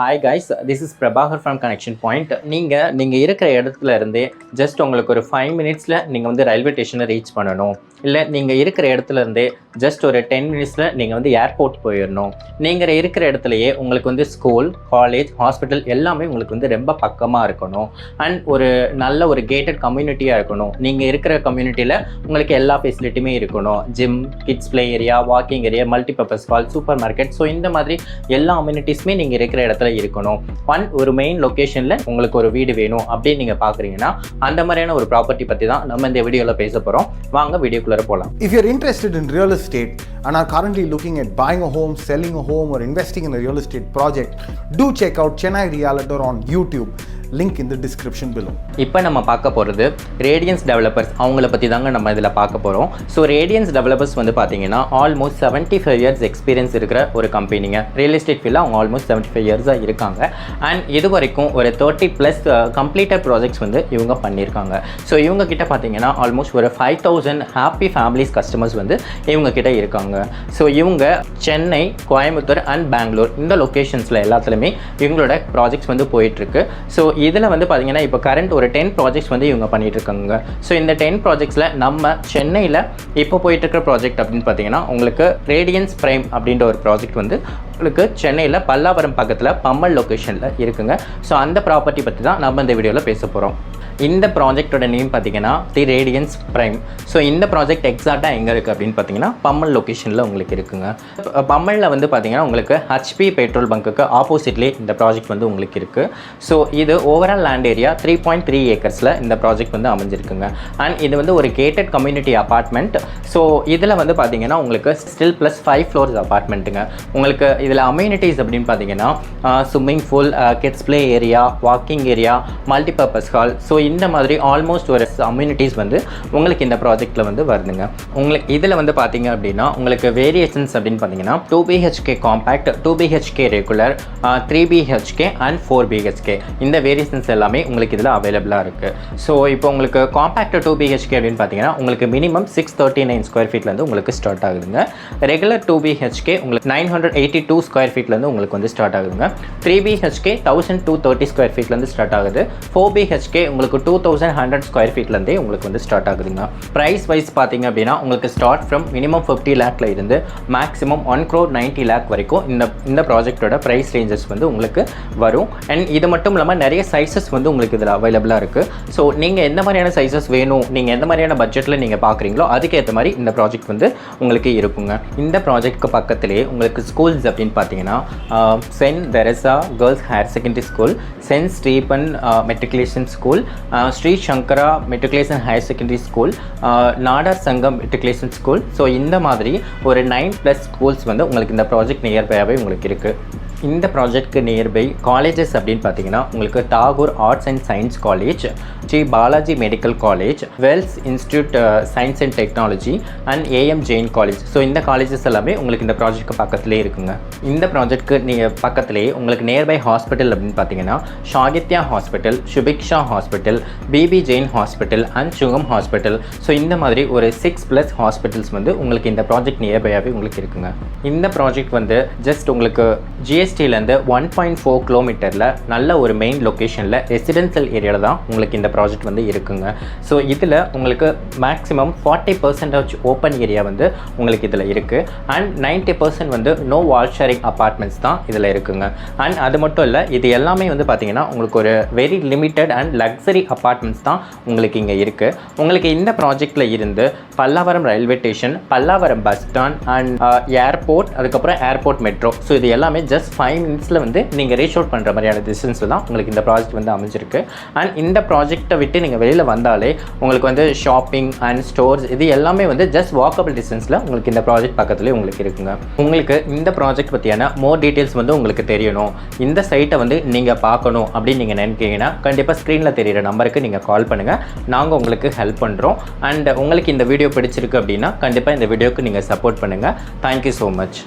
Hi guys, this is Prabhakar from connection point. நீங்கள் இருக்கிற இடத்துல இருந்தே ஜஸ்ட் உங்களுக்கு ஒரு 5 மினிட்ஸில் நீங்கள் வந்து ரயில்வே ஸ்டேஷனை ரீச் பண்ணணும். இல்லை நீங்கள் இருக்கிற இடத்துல இருந்தே ஜஸ்ட் ஒரு 10 மினிட்ஸில் நீங்கள் வந்து ஏர்போர்ட் போயிடணும். நீங்கள் இருக்கிற இடத்துலையே உங்களுக்கு வந்து ஸ்கூல், காலேஜ், ஹாஸ்பிட்டல் எல்லாமே உங்களுக்கு வந்து ரொம்ப பக்கமாக இருக்கணும். அண்ட் ஒரு நல்ல ஒரு கேட்டட் கம்யூனிட்டியாக இருக்கணும். நீங்கள் இருக்கிற கம்யூனிட்டியில் உங்களுக்கு எல்லா ஃபெசிலிட்டியுமே இருக்கணும். Gym, kids play area, walking area, multipurpose hall, supermarket. So இந்த மாதிரி எல்லா அம்யூனிட்டிஸுமே நீங்கள் இருக்கிற இடத்துல இருக்கணும். ஒரு மெயின் லொகேஷன்ல உங்களுக்கு ஒரு வீடு வேணும் அப்படின்னு நீங்க பாக்குறீங்கன்னா அந்த மாதிரியான ஒரு ப்ராப்பர்ட்டி பத்தி தான் நம்ம இந்த வீடியோல பேச போறோம். வாங்க வீடியோக்குள்ள போலாம். If you're interested in real estate and are currently looking at buying a home, selling a home or investing in a real estate project, do check out Chennai Realtor on YouTube. Link in the description below. இப்போ நம்ம பார்க்க போகிறது radians developers. அவங்கள பற்றி தாங்க நம்ம இதில் பார்க்க போகிறோம். ஸோ ரேடியன்ஸ் டெவலப்பர்ஸ் வந்து பார்த்தீங்கன்னா ஆல்மோஸ்ட் 75 இயர்ஸ் எக்ஸ்பீரியன்ஸ் இருக்கிற ஒரு கம்பெனிங்க. ரியல் எஸ்டேட் ஃபீல்டில் அவங்க ஆல்மோஸ்ட் 75 இயர்ஸாக இருக்காங்க. அண்ட் இது வரைக்கும் ஒரு 30+ கம்ப்ளீட்டட் ப்ராஜெக்ட்ஸ் வந்து இவங்க பண்ணியிருக்காங்க. ஸோ இவங்க கிட்ட பார்த்தீங்கன்னா ஆல்மோஸ்ட் ஒரு 5000 ஹாப்பி ஃபேமிலிஸ் கஸ்டமர்ஸ் வந்து இவங்க கிட்ட இருக்காங்க. ஸோ இவங்க சென்னை, கோயம்புத்தூர் அண்ட் பெங்களூர் இந்த லொக்கேஷன்ஸில் எல்லாத்துலேயுமே இவங்களோட ப்ராஜெக்ட்ஸ் வந்து போயிட்டுருக்கு. ஸோ இதில் வந்து பார்த்தீங்கன்னா இப்போ கரண்ட் ஒரு 10 ப்ராஜெக்ட்ஸ் வந்து இவங்க பண்ணிட்டு இருக்காங்க. ஸோ இந்த 10 ப்ராஜெக்ட்ஸில் நம்ம சென்னையில் இப்போ போயிட்டு இருக்கிற ப்ராஜெக்ட் அப்படின்னு பார்த்தீங்கன்னா உங்களுக்கு ரேடியன்ஸ் பிரைம் அப்படின்ற ஒரு ப்ராஜெக்ட் வந்து உங்களுக்கு சென்னையில் பல்லாவரம் பக்கத்தில் பம்மல் லொக்கேஷனில் இருக்குங்க. ஸோ அந்த ப்ராப்பர்ட்டி பற்றி தான் நம்ம இந்த வீடியோவில் பேச போகிறோம். இந்த ப்ராஜெக்டோட நேம் பார்த்தீங்கன்னா தி ரேடியன்ஸ் பிரைம். ஸோ இந்த ப்ராஜெக்ட் எக்ஸாக்டாக எங்கே இருக்குது அப்படின்னு பார்த்தீங்கன்னா பம்மல் லொக்கேஷனில் உங்களுக்கு இருக்குங்க. பம்மலில் வந்து பார்த்தீங்கன்னா உங்களுக்கு ஹெச்பி பெட்ரோல் பங்க்குக்கு ஆப்போசிட்லேயே இந்த ப்ராஜெக்ட் வந்து உங்களுக்கு இருக்குது. ஸோ இது ஓவரால் லேண்ட் ஏரியா 3.3 ஏக்கர்ஸில் இந்த ப்ராஜெக்ட் வந்து அமைஞ்சிருக்குங்க. அண்ட் இது வந்து ஒரு கேட்டட் கம்யூனிட்டி அப்பார்ட்மெண்ட். ஸோ இதில் வந்து பார்த்தீங்கன்னா உங்களுக்கு ஸ்டில் ப்ளஸ் 5 ஃப்ளோர்ஸ் அப்பார்ட்மெண்ட்டுங்க. உங்களுக்கு இதில் அம்யூனிட்டிஸ் அப்படின்னு பார்த்தீங்கன்னா swimming pool, kids play area, walking area, multipurpose hall. So இந்த மாதிரி ஆல்மோஸ்ட் ஒரு அம்யூனிட்டிஸ் வந்து உங்களுக்கு இந்த ப்ராஜெக்டில் வந்து வருதுங்க. உங்களுக்கு இதில் வந்து பார்த்தீங்க அப்படின்னா உங்களுக்கு வேரியேஷன்ஸ் அப்படின்னு பார்த்தீங்கன்னா 2 BHK compact, 2 BHK regular, 3 BHK and 4 BHK இந்த வேரியேஷன்ஸ் எல்லாமே உங்களுக்கு இதில் அவைலபிளாக இருக்குது. ஸோ இப்போ உங்களுக்கு காம்பேக்ட் 2 BHK அப்படின்னு பார்த்தீங்கன்னா உங்களுக்கு மினிமம் 639 ஸ்கொயர் ஃபீட்லேருந்து உங்களுக்கு ஸ்டார்ட் ஆகுதுங்க. ரெகுலர் 2 BHK உங்களுக்கு 982 ஸ்கொயர் ஃபீட்லேருந்து உங்களுக்கு வந்து ஸ்டார்ட் ஆகுதுங்க. 3 BHK 1230 ஸ்கொயர் ஃபீட்லேருந்து ஸ்டார்ட் ஆகுது. 4 BHK உங்களுக்கு 2100 ஸ்கொயர் ஃபீட்லேருந்தே உங்களுக்கு வந்து ஸ்டார்ட் ஆகுதுங்க. ப்ரைஸ் வைஸ் பார்த்தீங்க அப்படின்னா உங்களுக்கு ஸ்டார்ட் ஃப்ரம் மினிமம் 50 லேக்ல இருந்து மேக்ஸிமம் 1,90 lakh வரைக்கும் இந்த ப்ராஜெக்டோட ப்ரைஸ் ரேஞ்சஸ் வந்து உங்களுக்கு வரும். அண்ட் இது மட்டும் இல்லாமல் நிறைய சைஸஸ் வந்து உங்களுக்கு இதில் அவைலபிளாக இருக்குது. ஸோ நீங்கள் எந்த மாதிரியான சைஸஸ் வேணும், நீங்கள் எந்த மாதிரியான பட்ஜெட்டில் நீங்கள் பார்க்குறீங்களோ அதுக்கேற்ற மாதிரி இந்த ப்ராஜெக்ட் வந்து உங்களுக்கு இருக்குங்க. இந்த ப்ராஜெக்ட்க்கு பக்கத்திலே உங்களுக்கு ஸ்கூல்ஸ் அப்படின்னு பார்த்தீங்கன்னா Saint Teresa girls higher secondary school, Saint Stephen matriculation school, Sri Shankara matriculation higher secondary school, Nadar Sangam matriculation school. So இந்த மாதிரி ஒரு 9+ ஸ்கூல்ஸ் வந்து உங்களுக்கு இந்த ப்ராஜெக்ட் நியர்பையாகவே உங்களுக்கு இருக்குது. இந்த ப்ராஜெக்ட்க்கு நியர்பை காலேஜஸ் அப்படின்னு பார்த்தீங்கன்னா உங்களுக்கு Tagore arts and science college, Sri Balaji medical college, Vels institute science and technology and AM Jain college. So இந்த காலேஜஸ் எல்லாமே உங்களுக்கு இந்த ப்ராஜெக்ட்க்கு பக்கத்துலேயே இருக்குங்க. இந்த ப்ராஜெக்ட்க்கு நீங்கள் பக்கத்துலேயே உங்களுக்கு நியர்பை ஹாஸ்பிட்டல் அப்படின்னு பார்த்தீங்கன்னா Sahithya hospital, Subiksha hospital, BB Jain hospital and Sugam hospital. So இந்த மாதிரி ஒரு 6+ ஹாஸ்பிட்டல்ஸ் வந்து உங்களுக்கு இந்த ப்ராஜெக்ட் நியர்பையாகவே உங்களுக்கு இருக்குங்க. இந்த ப்ராஜெக்ட் வந்து ஜஸ்ட் உங்களுக்கு GSTலேருந்து 1.4 கிலோமீட்டரில் நல்ல ஒரு மெயின் லொக்கேஷனில் ரெசிடென்ஷியல் ஏரியாவில் தான் உங்களுக்கு இந்த ப்ராஜெக்ட் வந்து இருக்குங்க. ஸோ இதில் உங்களுக்கு மேக்ஸிமம் 40% ஓப்பன் ஏரியா வந்து உங்களுக்கு இதில் இருக்குது. அண்ட் 90% வந்து நோ வால் ஷேரிங் அப்பார்ட்மெண்ட்ஸ் தான் இதில் இருக்குங்க. அண்ட் அது மட்டும் இல்லை, இது எல்லாமே வந்து பார்த்தீங்கன்னா உங்களுக்கு ஒரு very limited and luxury apartments தான் உங்களுக்கு இங்கே இருக்குது. உங்களுக்கு இந்த ப்ராஜெக்டில் இருந்து Pallavaram railway station, Pallavaram bus stand and airport, அதுக்கப்புறம் ஏர்போர்ட் மெட்ரோ. ஸோ இது எல்லாமே ஜஸ்ட் 5 மினிட்ஸில் வந்து நீங்கள் ரீச் அவுட் பண்ணுற மாதிரியான டிஸ்டன்ஸில் தான் உங்களுக்கு இந்த ப்ராஜெக்ட் வந்து அமைஞ்சிருக்கு. அண்ட் இந்த ப்ராஜெக்டை விட்டு நீங்கள் வெளியில் வந்தாலே உங்களுக்கு வந்து ஷாப்பிங் அண்ட் ஸ்டோர்ஸ் இது எல்லாமே வந்து ஜஸ்ட் வாக்கபிள் டிஸ்டன்ஸில் உங்களுக்கு இந்த ப்ராஜெக்ட் பக்கத்துலேயே உங்களுக்கு இருக்குங்க. உங்களுக்கு இந்த ப்ராஜெக்ட் பற்றியான மோர் டீட்டெயில்ஸ் வந்து உங்களுக்கு தெரியணும், இந்த சைட்டை வந்து நீங்கள் பார்க்கணும் அப்படின்னு நீங்கள் நினைக்கிறீங்கன்னா கண்டிப்பாக ஸ்க்ரீனில் தெரியிற நம்பருக்கு நீங்கள் கால் பண்ணுங்கள். நாங்கள் உங்களுக்கு ஹெல்ப் பண்ணுறோம். அண்ட் உங்களுக்கு இந்த வீடியோ பிடிச்சிருக்கு அப்படின்னா கண்டிப்பாக இந்த வீடியோக்கு நீங்கள் சப்போர்ட் பண்ணுங்கள். Thank you so much.